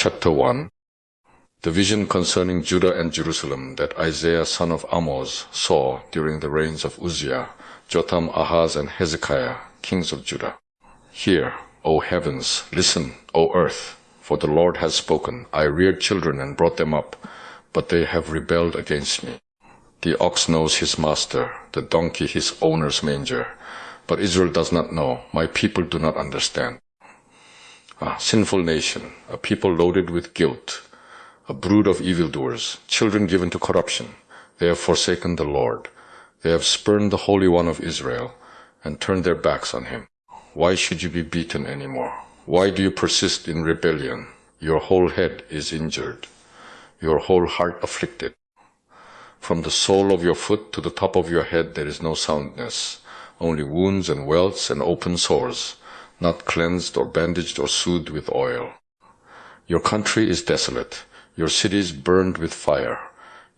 Chapter 1. The vision concerning Judah and Jerusalem that Isaiah son of Amoz saw during the reigns of Uzziah, Jotham, Ahaz, and Hezekiah, kings of Judah. Hear, O heavens, listen, O earth, for the Lord has spoken. I reared children and brought them up, but they have rebelled against me. The ox knows his master, the donkey his owner's manger, but Israel does not know, my people do not understand. A sinful nation, a people loaded with guilt, a brood of evildoers, children given to corruption. They have forsaken the Lord. They have spurned the Holy One of Israel and turned their backs on him. Why should you be beaten anymore? Why do you persist in rebellion? Your whole head is injured, your whole heart afflicted. From the sole of your foot to the top of your head there is no soundness, only wounds and welts and open sores, not cleansed or bandaged or soothed with oil. Your country is desolate, your cities burned with fire.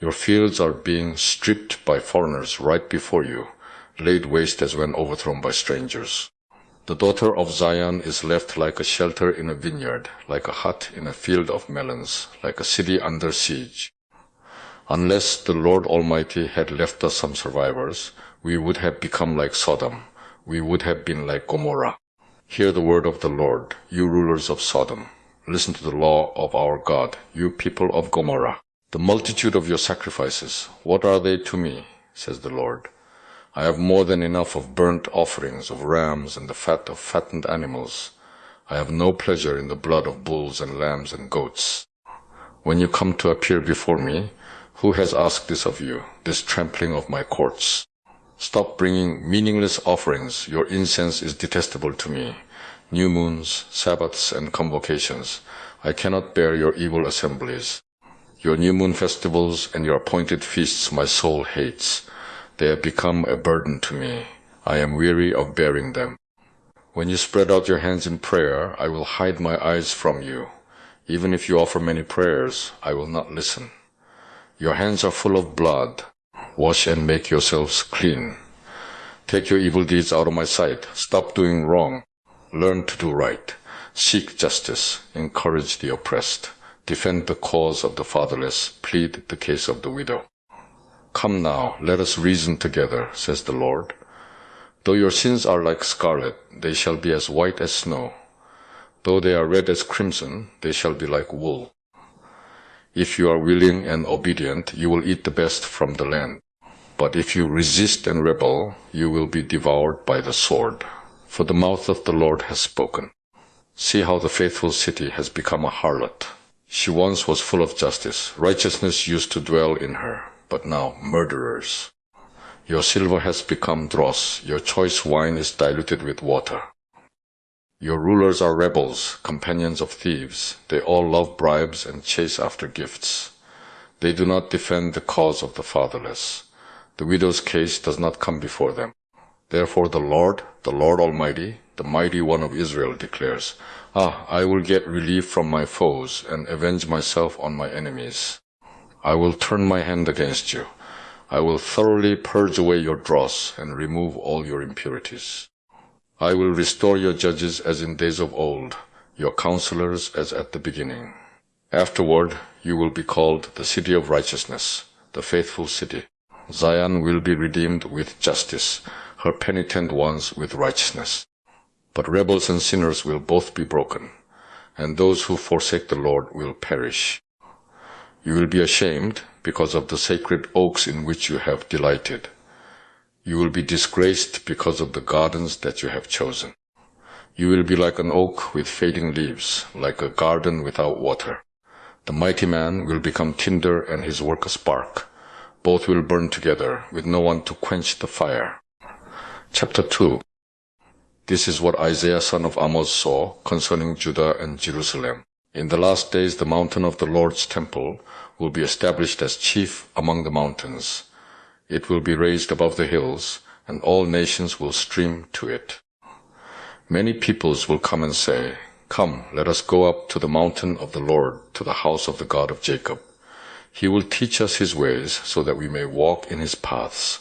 Your fields are being stripped by foreigners right before you, laid waste as when overthrown by strangers. The daughter of Zion is left like a shelter in a vineyard, like a hut in a field of melons, like a city under siege. Unless the Lord Almighty had left us some survivors, we would have become like Sodom. We would have been like Gomorrah. Hear the word of the Lord, you rulers of Sodom. Listen to the law of our God, you people of Gomorrah. The multitude of your sacrifices, what are they to me, says the Lord? I have more than enough of burnt offerings of rams and the fat of fattened animals. I have no pleasure in the blood of bulls and lambs and goats. When you come to appear before me, who has asked this of you, this trampling of my courts? Stop bringing meaningless offerings. Your incense is detestable to me. New moons, Sabbaths, and convocations. I cannot bear your evil assemblies. Your new moon festivals and your appointed feasts my soul hates. They have become a burden to me. I am weary of bearing them. When you spread out your hands in prayer, I will hide my eyes from you. Even if you offer many prayers, I will not listen. Your hands are full of blood. Wash and make yourselves clean. Take your evil deeds out of my sight. Stop doing wrong. Learn to do right. Seek justice. Encourage the oppressed. Defend the cause of the fatherless. Plead the case of the widow. Come now, let us reason together, says the Lord. Though your sins are like scarlet, they shall be as white as snow. Though they are red as crimson, they shall be like wool. If you are willing and obedient, you will eat the best from the land. But if you resist and rebel, you will be devoured by the sword. For the mouth of the Lord has spoken. See how the faithful city has become a harlot. She once was full of justice. Righteousness used to dwell in her, but now murderers. Your silver has become dross. Your choice wine is diluted with water. Your rulers are rebels, companions of thieves. They all love bribes and chase after gifts. They do not defend the cause of the fatherless. The widow's case does not come before them. Therefore the Lord Almighty, the Mighty One of Israel declares, I will get relief from my foes and avenge myself on my enemies. I will turn my hand against you. I will thoroughly purge away your dross and remove all your impurities. I will restore your judges as in days of old, your counselors as at the beginning. Afterward, you will be called the city of righteousness, the faithful city. Zion will be redeemed with justice, her penitent ones with righteousness. But rebels and sinners will both be broken, and those who forsake the Lord will perish. You will be ashamed because of the sacred oaks in which you have delighted. You will be disgraced because of the gardens that you have chosen. You will be like an oak with fading leaves, like a garden without water. The mighty man will become tinder and his work a spark. Both will burn together, with no one to quench the fire. Chapter 2. This is what Isaiah son of Amoz saw concerning Judah and Jerusalem. In the last days the mountain of the Lord's temple will be established as chief among the mountains. It will be raised above the hills, and all nations will stream to it. Many peoples will come and say, Come, let us go up to the mountain of the Lord, to the house of the God of Jacob. He will teach us his ways, so that we may walk in his paths.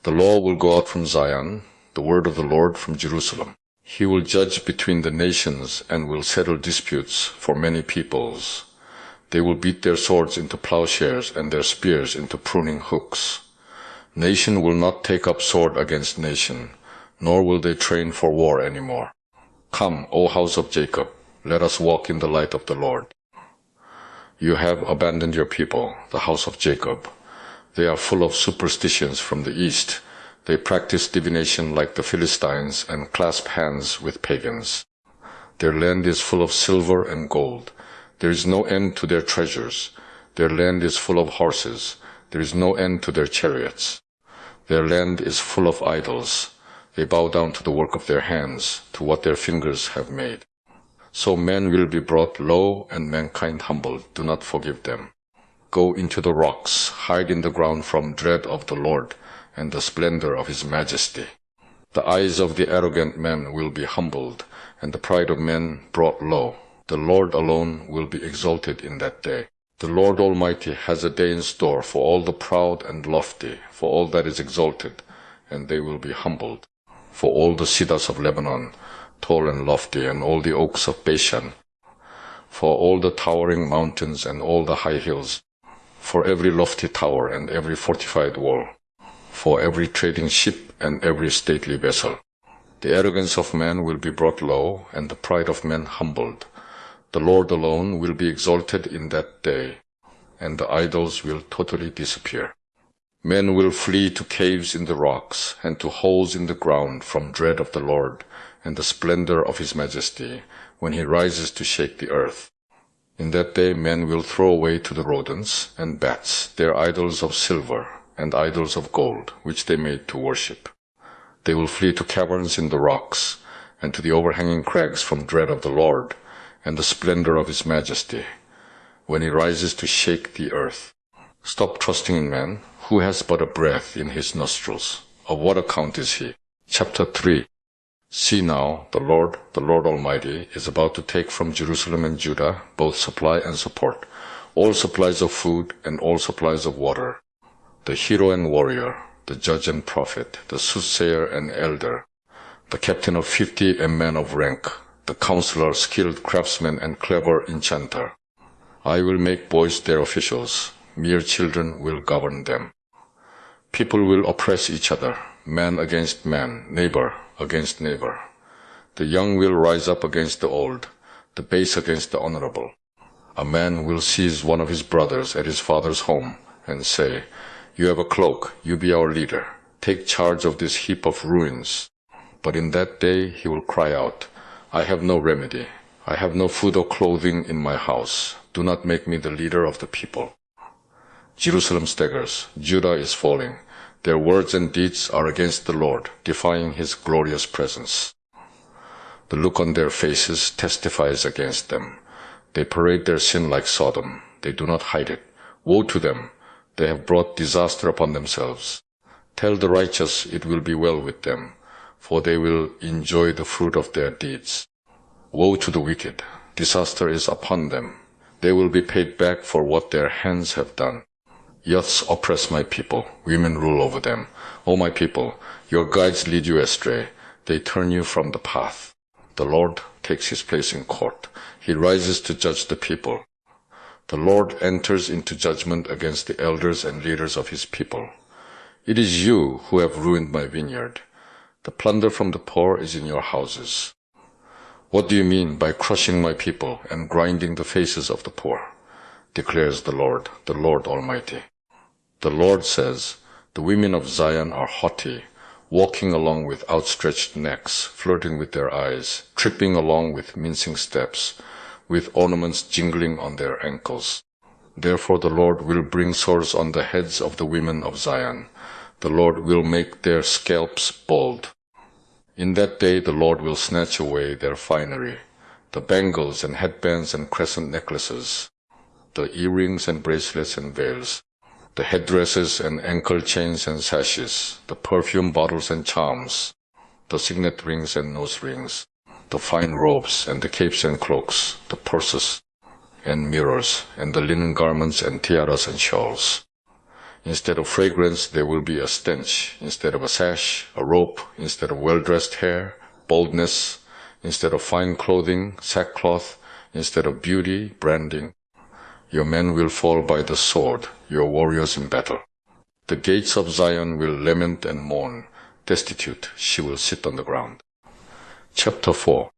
The law will go out from Zion, the word of the Lord from Jerusalem. He will judge between the nations and will settle disputes for many peoples. They will beat their swords into plowshares and their spears into pruning hooks. Nation will not take up sword against nation, nor will they train for war anymore. Come, O house of Jacob, let us walk in the light of the Lord. You have abandoned your people, the house of Jacob. They are full of superstitions from the east. They practice divination like the Philistines and clasp hands with pagans. Their land is full of silver and gold. There is no end to their treasures. Their land is full of horses. There is no end to their chariots. Their land is full of idols. They bow down to the work of their hands, to what their fingers have made. So men will be brought low and mankind humbled. Do not forgive them. Go into the rocks, hide in the ground from dread of the Lord and the splendor of his majesty. The eyes of the arrogant men will be humbled, and the pride of men brought low. The Lord alone will be exalted in that day. The Lord Almighty has a day in store for all the proud and lofty, for all that is exalted, and they will be humbled. For all the cedars of Lebanon, tall and lofty, and all the oaks of Bashan, for all the towering mountains and all the high hills, for every lofty tower and every fortified wall, for every trading ship and every stately vessel. The arrogance of man will be brought low, and the pride of men humbled. The Lord alone will be exalted in that day, and the idols will totally disappear. Men will flee to caves in the rocks and to holes in the ground from dread of the Lord and the splendor of his majesty when he rises to shake the earth. In that day men will throw away to the rodents and bats their idols of silver and idols of gold which they made to worship. They will flee to caverns in the rocks and to the overhanging crags from dread of the Lord and the splendor of his majesty when he rises to shake the earth. Stop trusting in man, who has but a breath in his nostrils. Of what account is he? Chapter 3. See now, the Lord Almighty, is about to take from Jerusalem and Judah both supply and support, all supplies of food and all supplies of water. The hero and warrior, the judge and prophet, the soothsayer and elder, the captain of 50 and man of rank, the counselor, skilled craftsman and clever enchanter. I will make boys their officials. Mere children will govern them. People will oppress each other, man against man, neighbor against neighbor. The young will rise up against the old, the base against the honorable. A man will seize one of his brothers at his father's home and say, "You have a cloak, you be our leader. Take charge of this heap of ruins." But in that day he will cry out, "I have no remedy. I have no food or clothing in my house. Do not make me the leader of the people." Jerusalem staggers, Judah is falling. Their words and deeds are against the Lord, defying his glorious presence. The look on their faces testifies against them. They parade their sin like Sodom. They do not hide it. Woe to them! They have brought disaster upon themselves. Tell the righteous it will be well with them, for they will enjoy the fruit of their deeds. Woe to the wicked! Disaster is upon them. They will be paid back for what their hands have done. Youths oppress my people, women rule over them. O my people, your guides lead you astray. They turn you from the path. The Lord takes his place in court. He rises to judge the people. The Lord enters into judgment against the elders and leaders of his people. It is you who have ruined my vineyard. The plunder from the poor is in your houses. What do you mean by crushing my people and grinding the faces of the poor? Declares the Lord Almighty. The Lord says, the women of Zion are haughty, walking along with outstretched necks, flirting with their eyes, tripping along with mincing steps, with ornaments jingling on their ankles. Therefore the Lord will bring sores on the heads of the women of Zion. The Lord will make their scalps bald. In that day the Lord will snatch away their finery, the bangles and headbands and crescent necklaces, the earrings and bracelets and veils, the headdresses and ankle chains and sashes, the perfume bottles and charms, the signet rings and nose rings, the fine robes and the capes and cloaks, the purses and mirrors, and the linen garments and tiaras and shawls. Instead of fragrance, there will be a stench. Instead of a sash, a rope. Instead of well-dressed hair, boldness instead of fine clothing, sackcloth instead of beauty, branding. Your men will fall by the sword, your warriors in battle. The gates of Zion will lament and mourn. Destitute, she will sit on the ground. Chapter 4.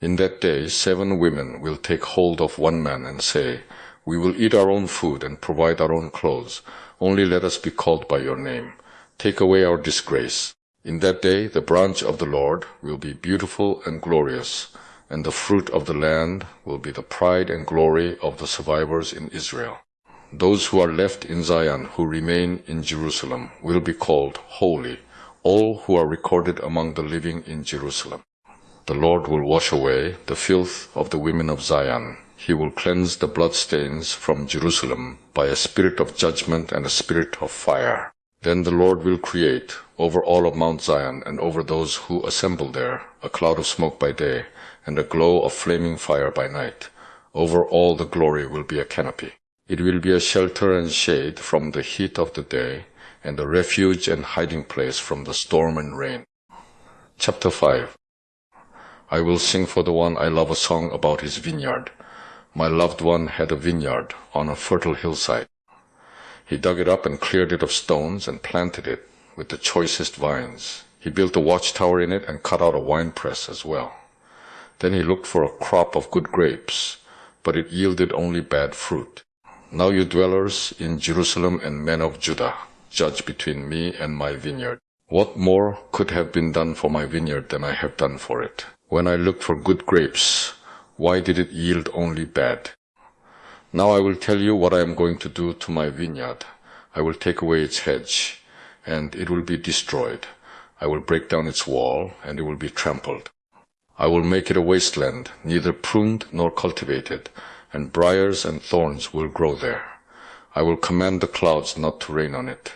In that day 7 women will take hold of one man and say, "We will eat our own food and provide our own clothes. Only let us be called by your name. Take away our disgrace." In that day the branch of the Lord will be beautiful and glorious, and the fruit of the land will be the pride and glory of the survivors in Israel. Those who are left in Zion, who remain in Jerusalem, will be called holy, all who are recorded among the living in Jerusalem. The Lord will wash away the filth of the women of Zion. He will cleanse the bloodstains from Jerusalem by a spirit of judgment and a spirit of fire. Then the Lord will create over all of Mount Zion and over those who assemble there a cloud of smoke by day and a glow of flaming fire by night. Over all the glory will be a canopy. It will be a shelter and shade from the heat of the day, and a refuge and hiding place from the storm and rain. Chapter 5. I will sing for the one I love a song about his vineyard. My loved one had a vineyard on a fertile hillside. He dug it up and cleared it of stones and planted it with the choicest vines. He built a watchtower in it and cut out a winepress as well. Then he looked for a crop of good grapes, but it yielded only bad fruit. Now you dwellers in Jerusalem and men of Judah, judge between me and my vineyard. What more could have been done for my vineyard than I have done for it? When I looked for good grapes, why did it yield only bad? Now I will tell you what I am going to do to my vineyard. I will take away its hedge, and it will be destroyed. I will break down its wall, and it will be trampled. I will make it a wasteland, neither pruned nor cultivated, and briars and thorns will grow there. I will command the clouds not to rain on it.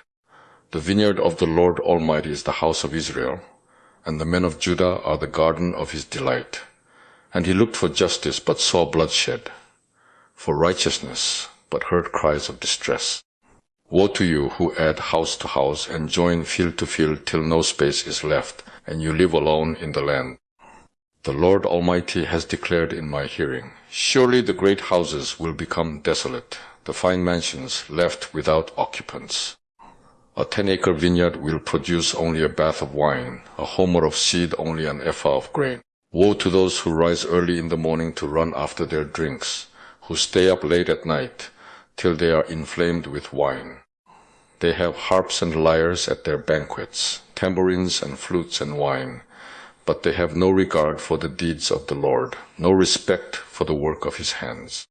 The vineyard of the Lord Almighty is the house of Israel, and the men of Judah are the garden of his delight. And he looked for justice, but saw bloodshed, for righteousness, but heard cries of distress. Woe to you who add house to house and join field to field till no space is left, and you live alone in the land. The Lord Almighty has declared in my hearing, surely the great houses will become desolate, the fine mansions left without occupants. A 10-acre vineyard will produce only a bath of wine, a homer of seed only an ephah of grain. Woe to those who rise early in the morning to run after their drinks, who stay up late at night till they are inflamed with wine. They have harps and lyres at their banquets, tambourines and flutes and wine, but they have no regard for the deeds of the Lord, no respect for the work of his hands.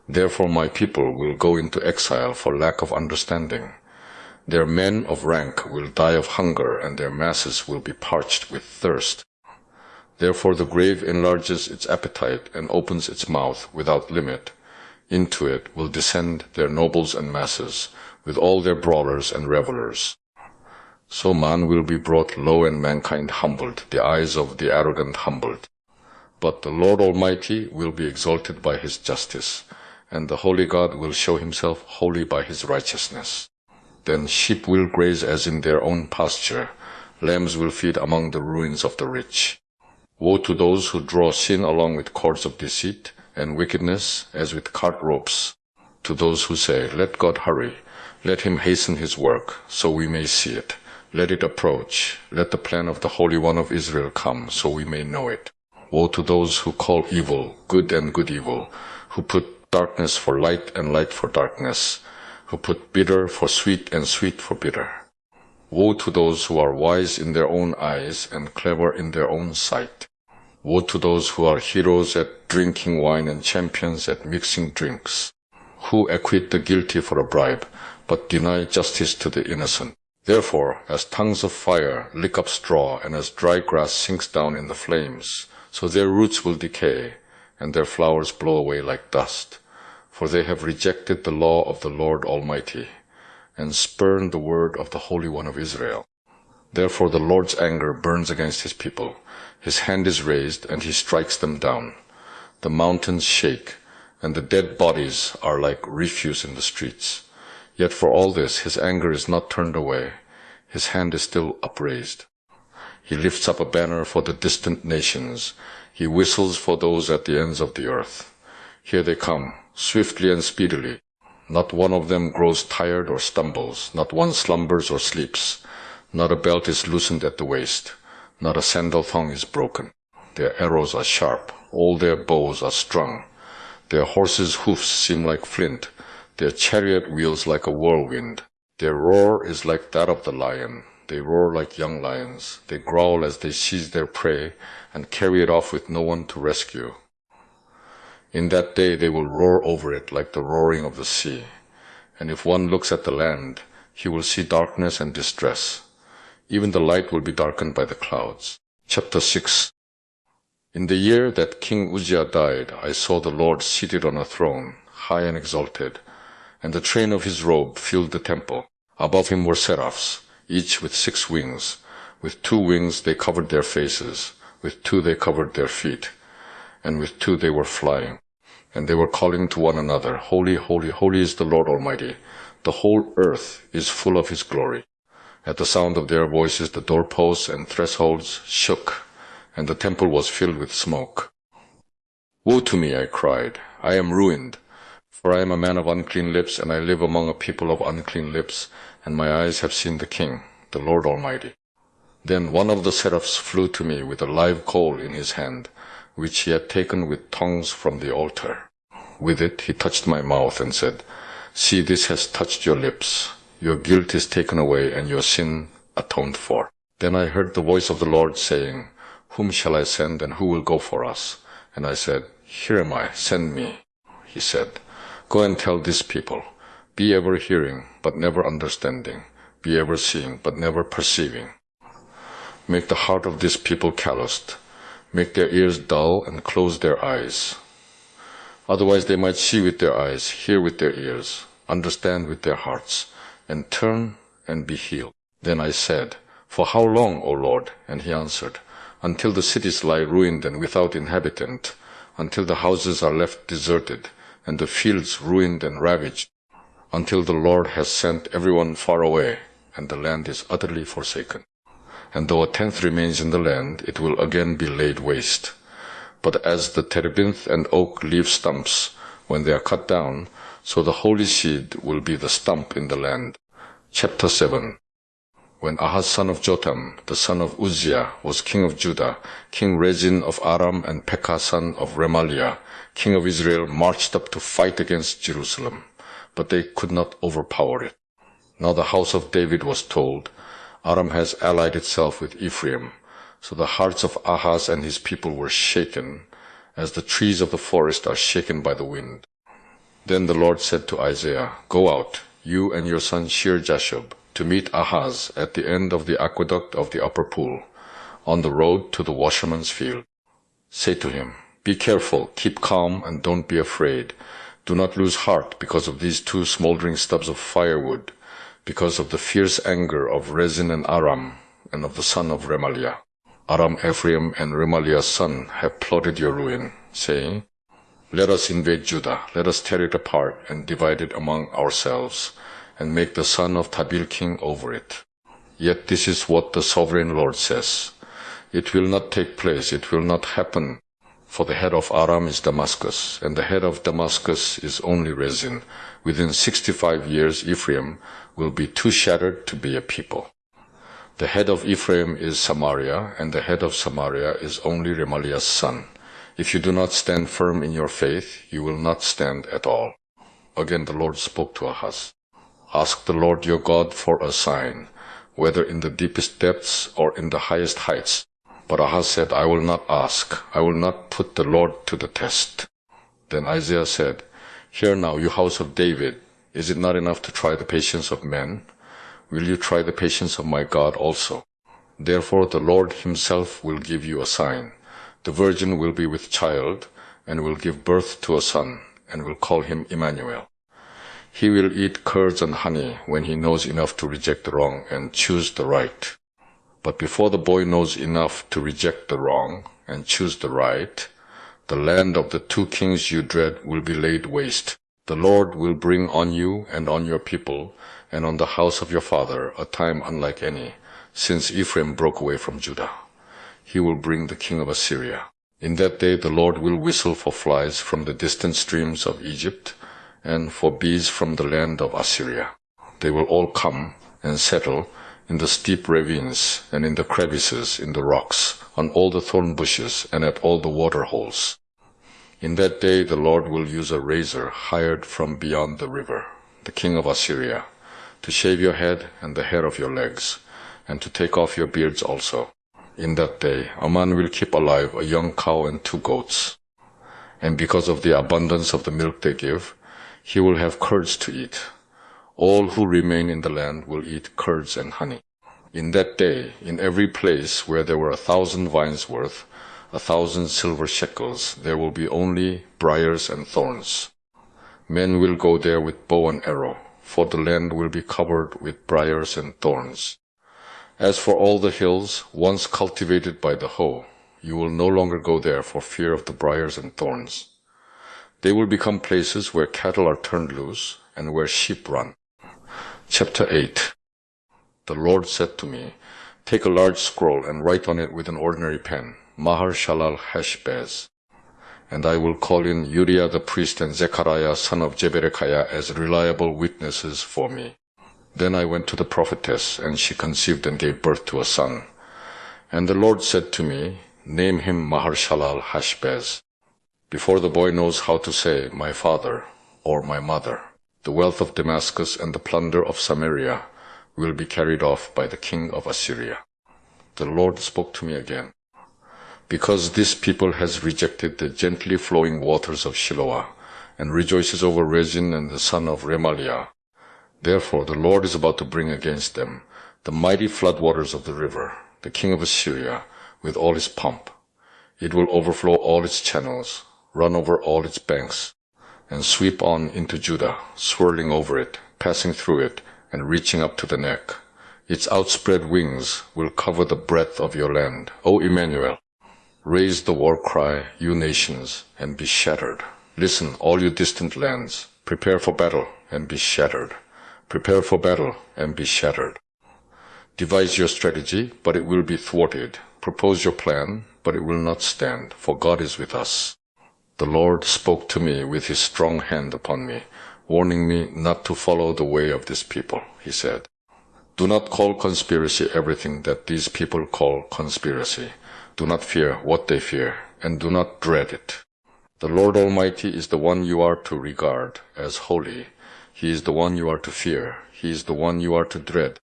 Therefore my people will go into exile for lack of understanding. Their men of rank will die of hunger, and their masses will be parched with thirst. Therefore the grave enlarges its appetite and opens its mouth without limit. Into it will descend their nobles and masses, with all their brawlers and revelers. So man will be brought low and mankind humbled, the eyes of the arrogant humbled. But the Lord Almighty will be exalted by his justice, and the Holy God will show himself holy by his righteousness. Then sheep will graze as in their own pasture, lambs will feed among the ruins of the rich. Woe to those who draw sin along with cords of deceit, and wickedness as with cart ropes. To those who say, let God hurry, let him hasten his work, so we may see it. Let it approach, let the plan of the Holy One of Israel come, so we may know it. Woe to those who call evil good and good evil, who put darkness for light and light for darkness, who put bitter for sweet and sweet for bitter. Woe to those who are wise in their own eyes and clever in their own sight. Woe to those who are heroes at drinking wine and champions at mixing drinks, who acquit the guilty for a bribe, but deny justice to the innocent. Therefore, as tongues of fire lick up straw, and as dry grass sinks down in the flames, so their roots will decay, and their flowers blow away like dust. For they have rejected the law of the Lord Almighty, and spurned the word of the Holy One of Israel. Therefore the Lord's anger burns against his people. His hand is raised, and he strikes them down. The mountains shake, and the dead bodies are like refuse in the streets. Yet for all this his anger is not turned away. His hand is still upraised. He lifts up a banner for the distant nations. He whistles for those at the ends of the earth. Here they come, swiftly and speedily. Not one of them grows tired or stumbles. Not one slumbers or sleeps. Not a belt is loosened at the waist. Not a sandal thong is broken. Their arrows are sharp. All their bows are strung. Their horses' hoofs seem like flint. Their chariot wheels like a whirlwind. Their roar is like that of the lion. They roar like young lions. They growl as they seize their prey and carry it off with no one to rescue. In that day they will roar over it like the roaring of the sea. And if one looks at the land, he will see darkness and distress. Even the light will be darkened by the clouds. Chapter 6. In the year that King Uzziah died, I saw the Lord seated on a throne, high and exalted, and the train of his robe filled the temple. Above him were seraphs, each with 6 wings. With 2 wings they covered their faces, with 2 they covered their feet, and with 2 they were flying. And they were calling to one another, Holy, holy, holy is the Lord Almighty. The whole earth is full of his glory. At the sound of their voices the doorposts and thresholds shook, and the temple was filled with smoke. Woe to me, I cried. I am ruined, for I am a man of unclean lips, and I live among a people of unclean lips, and my eyes have seen the King, the Lord Almighty. Then one of the seraphs flew to me with a live coal in his hand, which he had taken with tongs from the altar. With it he touched my mouth and said, See, this has touched your lips. Your guilt is taken away, and your sin atoned for. Then I heard the voice of the Lord saying, Whom shall I send, and who will go for us? And I said, Here am I, send me. He said, Go and tell this people, Be ever hearing, but never understanding. Be ever seeing, but never perceiving. Make the heart of this people calloused. Make their ears dull and close their eyes. Otherwise they might see with their eyes, hear with their ears, understand with their hearts, and turn and be healed. Then I said, For how long, O Lord? And he answered, Until the cities lie ruined and without inhabitant, until the houses are left deserted, and the fields ruined and ravaged, until the Lord has sent everyone far away, and the land is utterly forsaken. And though a tenth remains in the land, it will again be laid waste. But as the terebinth and oak leave stumps when they are cut down, so the holy seed will be the stump in the land. Chapter 7. When Ahaz son of Jotham, the son of Uzziah, was king of Judah, King Rezin of Aram and Pekah son of Remaliah, king of Israel, marched up to fight against Jerusalem, but they could not overpower it. Now the house of David was told, Aram has allied itself with Ephraim. So the hearts of Ahaz and his people were shaken, as the trees of the forest are shaken by the wind. Then the Lord said to Isaiah, Go out, you and your son Shear-Jashub, to meet Ahaz at the end of the aqueduct of the upper pool, on the road to the washerman's field. Say to him, Be careful, keep calm, and don't be afraid. Do not lose heart because of these 2 smoldering stubs of firewood, because of the fierce anger of Rezin and Aram, and of the son of Remaliah. Aram, Ephraim, and Remaliah's son have plotted your ruin, saying, Let us invade Judah, let us tear it apart, and divide it among ourselves, and make the son of Tabeel king over it. Yet this is what the sovereign Lord says, It will not take place, it will not happen, for the head of Aram is Damascus, and the head of Damascus is only Rezin. Within 65 years Ephraim will be too shattered to be a people. The head of Ephraim is Samaria, and the head of Samaria is only Remaliah's son. If you do not stand firm in your faith, you will not stand at all. Again the Lord spoke to Ahaz, Ask the Lord your God for a sign, whether in the deepest depths or in the highest heights. But Ahaz said, I will not ask. I will not put the Lord to the test. Then Isaiah said, Hear now, you house of David, is it not enough to try the patience of men? Will you try the patience of my God also? Therefore the Lord himself will give you a sign. The virgin will be with child, and will give birth to a son, and will call him Emmanuel. He will eat curds and honey when he knows enough to reject the wrong and choose the right. But before the boy knows enough to reject the wrong and choose the right, the land of the 2 kings you dread will be laid waste. The Lord will bring on you and on your people and on the house of your father a time unlike any, since Ephraim broke away from Judah. He will bring the king of Assyria. In that day the Lord will whistle for flies from the distant streams of Egypt, and for bees from the land of Assyria. They will all come and settle in the steep ravines and in the crevices in the rocks, on all the thorn bushes and at all the water holes. In that day the Lord will use a razor hired from beyond the river, the king of Assyria, to shave your head and the hair of your legs, and to take off your beards also. In that day a man will keep alive a young cow and 2 goats. And because of the abundance of the milk they give, he will have curds to eat. All who remain in the land will eat curds and honey. In that day, in every place where there were 1,000 vines worth, 1,000 silver shekels, there will be only briars and thorns. Men will go there with bow and arrow, for the land will be covered with briars and thorns. As for all the hills, once cultivated by the hoe, you will no longer go there for fear of the briars and thorns. They will become places where cattle are turned loose and where sheep run. Chapter 8. The Lord said to me, "Take a large scroll and write on it with an ordinary pen, Maher-shalal-hash-baz. And I will call in Uriah the priest and Zechariah son of Jeberechiah as reliable witnesses for me." Then I went to the prophetess, and she conceived and gave birth to a son. And the Lord said to me, "Name him Maher-shalal-hash-baz." Before the boy knows how to say, "My father," or "My mother," the wealth of Damascus and the plunder of Samaria will be carried off by the king of Assyria. The Lord spoke to me again. Because this people has rejected the gently flowing waters of Shiloah, and rejoices over Rezin and the son of Remaliah, therefore the Lord is about to bring against them the mighty floodwaters of the river, the king of Assyria, with all his pomp. It will overflow all its channels, run over all its banks, and sweep on into Judah, swirling over it, passing through it, and reaching up to the neck. Its outspread wings will cover the breadth of your land, O Emmanuel. Raise the war cry, you nations, and be shattered. Listen, all you distant lands. Prepare for battle, and be shattered. Prepare for battle, and be shattered. Devise your strategy, but it will be thwarted. Propose your plan, but it will not stand, for God is with us. The Lord spoke to me with his strong hand upon me, warning me not to follow the way of this people. He said, "Do not call conspiracy everything that these people call conspiracy. Do not fear what they fear, and do not dread it. The Lord Almighty is the one you are to regard as holy. He is the one you are to fear. He is the one you are to dread.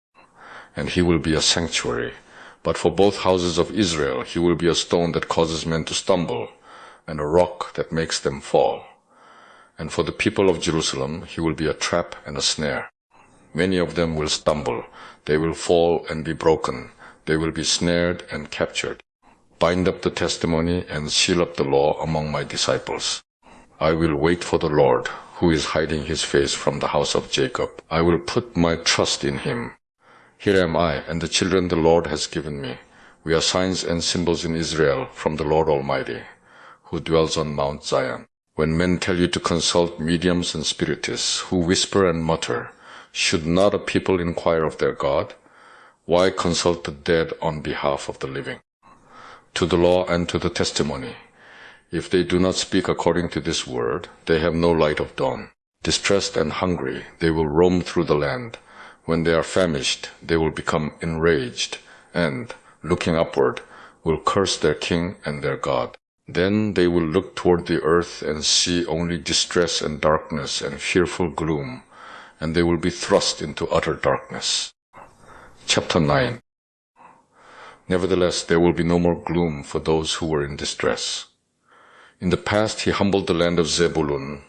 And he will be a sanctuary. But for both houses of Israel, he will be a stone that causes men to stumble, and a rock that makes them fall. And for the people of Jerusalem, he will be a trap and a snare. Many of them will stumble. They will fall and be broken. They will be snared and captured. Bind up the testimony and seal up the law among my disciples. I will wait for the Lord, who is hiding his face from the house of Jacob. I will put my trust in him. Here am I, and the children the Lord has given me. We are signs and symbols in Israel from the Lord Almighty, who dwells on Mount Zion. When men tell you to consult mediums and spiritists, who whisper and mutter, should not a people inquire of their God? Why consult the dead on behalf of the living? To the law and to the testimony. If they do not speak according to this word, they have no light of dawn. Distressed and hungry, they will roam through the land. When they are famished, they will become enraged, and, looking upward, will curse their king and their God. Then they will look toward the earth and see only distress and darkness and fearful gloom, and they will be thrust into utter darkness. Chapter 9. Nevertheless, there will be no more gloom for those who were in distress. In the past he humbled the land of Zebulun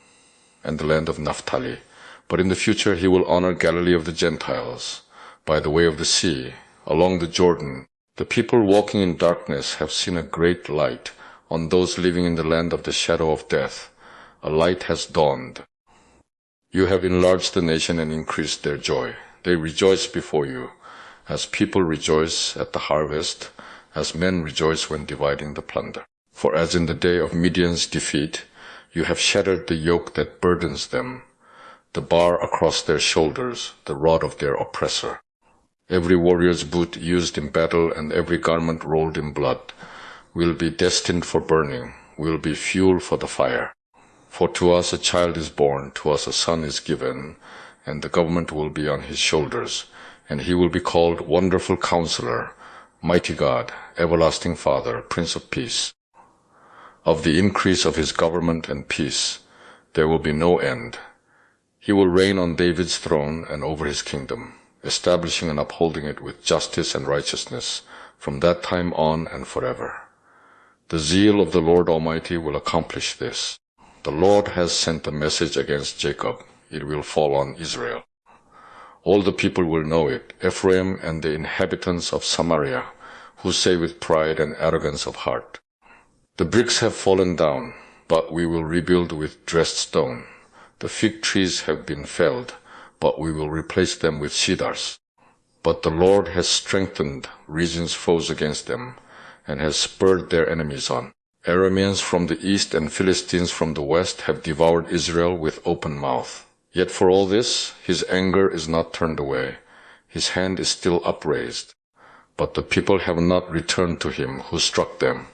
and the land of Naphtali, but in the future he will honor Galilee of the Gentiles, by the way of the sea, along the Jordan. The people walking in darkness have seen a great light. On those living in the land of the shadow of death, a light has dawned. You have enlarged the nation and increased their joy. They rejoice before you, as people rejoice at the harvest, as men rejoice when dividing the plunder. For as in the day of Midian's defeat, you have shattered the yoke that burdens them, the bar across their shoulders, the rod of their oppressor. Every warrior's boot used in battle and every garment rolled in blood will be destined for burning, will be fuel for the fire. For to us a child is born, to us a son is given, and the government will be on his shoulders, and he will be called Wonderful Counselor, Mighty God, Everlasting Father, Prince of Peace. Of the increase of his government and peace there will be no end. He will reign on David's throne and over his kingdom, establishing and upholding it with justice and righteousness from that time on and forever. The zeal of the Lord Almighty will accomplish this. The Lord has sent a message against Jacob. It will fall on Israel. All the people will know it, Ephraim and the inhabitants of Samaria, who say with pride and arrogance of heart, the bricks have fallen down, but we will rebuild with dressed stone. The fig trees have been felled, but we will replace them with cedars. But the Lord has strengthened Rezin's foes against them, and has spurred their enemies on. Arameans from the east and Philistines from the west have devoured Israel with open mouth. Yet for all this, his anger is not turned away. His hand is still upraised. But the people have not returned to him who struck them,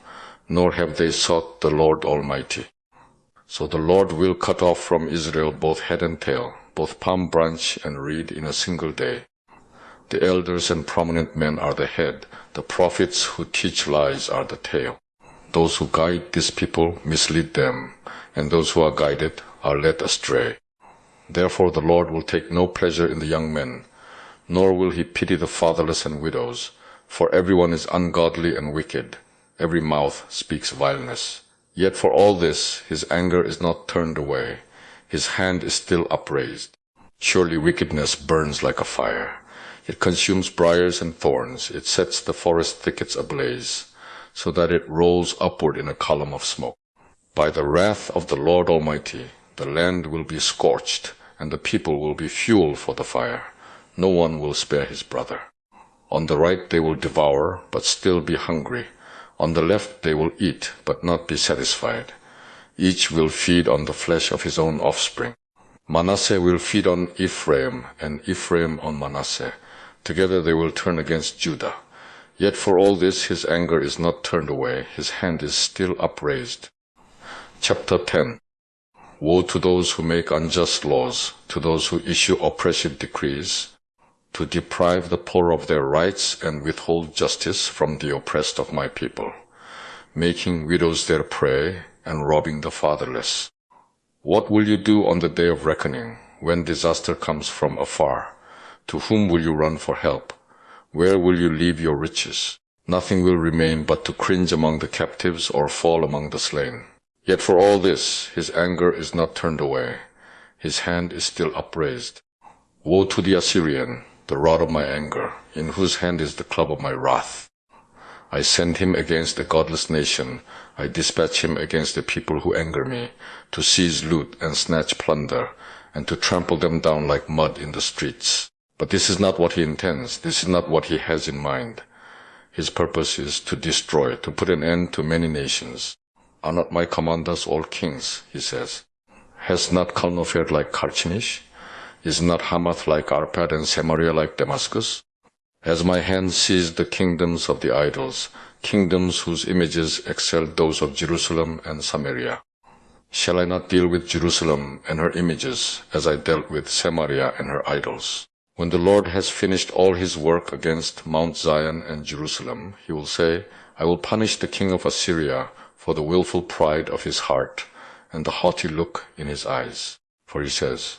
nor have they sought the Lord Almighty. So the Lord will cut off from Israel both head and tail, both palm branch and reed in a single day. The elders and prominent men are the head, the prophets who teach lies are the tail. Those who guide this people mislead them, and those who are guided are led astray. Therefore the Lord will take no pleasure in the young men, nor will he pity the fatherless and widows, for everyone is ungodly and wicked. Every mouth speaks vileness. Yet for all this his anger is not turned away. His hand is still upraised. Surely wickedness burns like a fire. It consumes briars and thorns. It sets the forest thickets ablaze, so that it rolls upward in a column of smoke. By the wrath of the Lord Almighty, the land will be scorched, and the people will be fuel for the fire. No one will spare his brother. On the right they will devour, but still be hungry. On the left they will eat, but not be satisfied. Each will feed on the flesh of his own offspring. Manasseh will feed on Ephraim, and Ephraim on Manasseh. Together they will turn against Judah. Yet for all this his anger is not turned away, his hand is still upraised. Chapter 10. Woe to those who make unjust laws, to those who issue oppressive decrees, to deprive the poor of their rights and withhold justice from the oppressed of my people, making widows their prey and robbing the fatherless. What will you do on the day of reckoning, when disaster comes from afar? To whom will you run for help? Where will you leave your riches? Nothing will remain but to cringe among the captives or fall among the slain. Yet for all this, his anger is not turned away. His hand is still upraised. Woe to the Assyrian, the rod of my anger, in whose hand is the club of my wrath. I send him against a godless nation. I dispatch him against the people who anger me, to seize loot and snatch plunder, and to trample them down like mud in the streets. But this is not what he intends. This is not what he has in mind. His purpose is to destroy, to put an end to many nations. Are not my commanders all kings, he says. Has not Calno fared like Carchemish? Is not Hamath like Arpad and Samaria like Damascus? Has my hand seized the kingdoms of the idols, kingdoms whose images excelled those of Jerusalem and Samaria? Shall I not deal with Jerusalem and her images as I dealt with Samaria and her idols? When the Lord has finished all his work against Mount Zion and Jerusalem, he will say, I will punish the king of Assyria for the willful pride of his heart and the haughty look in his eyes. For he says,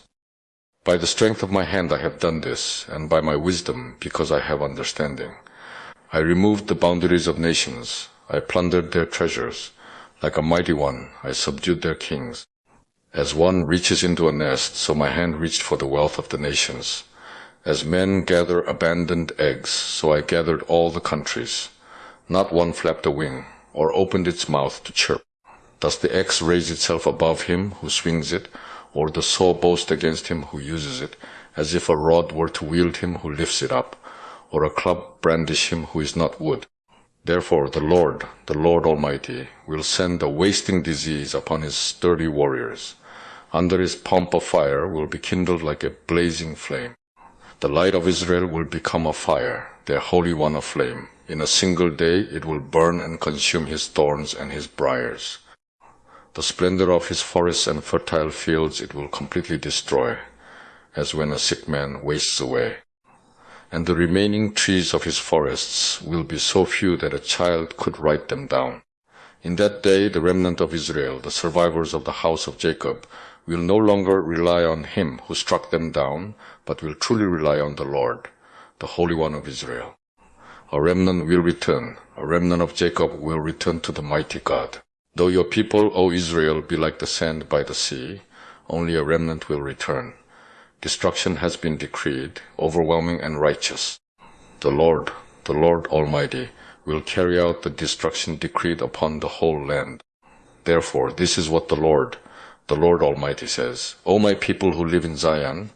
by the strength of my hand I have done this, and by my wisdom, because I have understanding. I removed the boundaries of nations. I plundered their treasures. Like a mighty one, I subdued their kings. As one reaches into a nest, so my hand reached for the wealth of the nations. As men gather abandoned eggs, so I gathered all the countries. Not one flapped a wing, or opened its mouth to chirp. Does the axe raise itself above him who swings it, or the saw boast against him who uses it, as if a rod were to wield him who lifts it up, or a club brandish him who is not wood? Therefore the Lord Almighty, will send a wasting disease upon his sturdy warriors. Under his pomp of fire will be kindled like a blazing flame. The light of Israel will become a fire, their Holy One a flame. In a single day it will burn and consume his thorns and his briars. The splendor of his forests and fertile fields it will completely destroy, as when a sick man wastes away. And the remaining trees of his forests will be so few that a child could write them down. In that day the remnant of Israel, the survivors of the house of Jacob, will no longer rely on him who struck them down, but will truly rely on the Lord, the Holy One of Israel. A remnant will return, a remnant of Jacob will return to the mighty God. Though your people, O Israel, be like the sand by the sea, only a remnant will return. Destruction has been decreed, overwhelming and righteous. The Lord Almighty, will carry out the destruction decreed upon the whole land. Therefore, this is what the Lord Almighty says. O my people who live in Zion,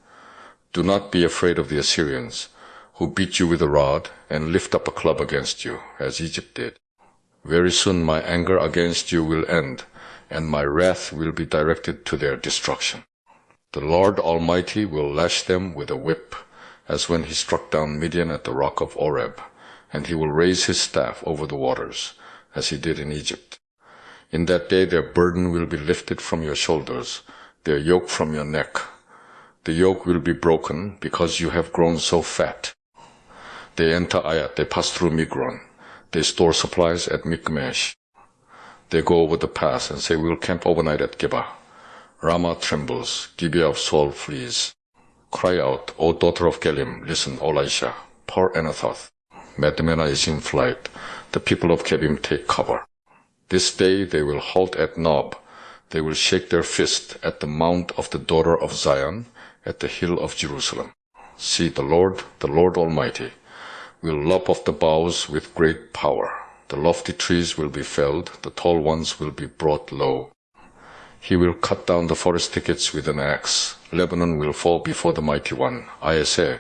do not be afraid of the Assyrians, who beat you with a rod and lift up a club against you, as Egypt did. Very soon my anger against you will end, and my wrath will be directed to their destruction. The Lord Almighty will lash them with a whip, as when he struck down Midian at the rock of Oreb, and he will raise his staff over the waters, as he did in Egypt. In that day their burden will be lifted from your shoulders, their yoke from your neck. The yoke will be broken, because you have grown so fat. They enter Ayat, they pass through Migron. They store supplies at Mikmash. They go over the pass and say, we'll camp overnight at Geba. Ramah trembles, Gibeah of Saul flees. Cry out, O daughter of Gelim, listen, O Elisha. Poor Anathoth. Madmena is in flight. The people of Kebim take cover. This day they will halt at Nob. They will shake their fist at the mount of the daughter of Zion, at the hill of Jerusalem. See, the Lord Almighty, will lop off the boughs with great power. The lofty trees will be felled, the tall ones will be brought low. He will cut down the forest thickets with an axe. Lebanon will fall before the mighty one. I say,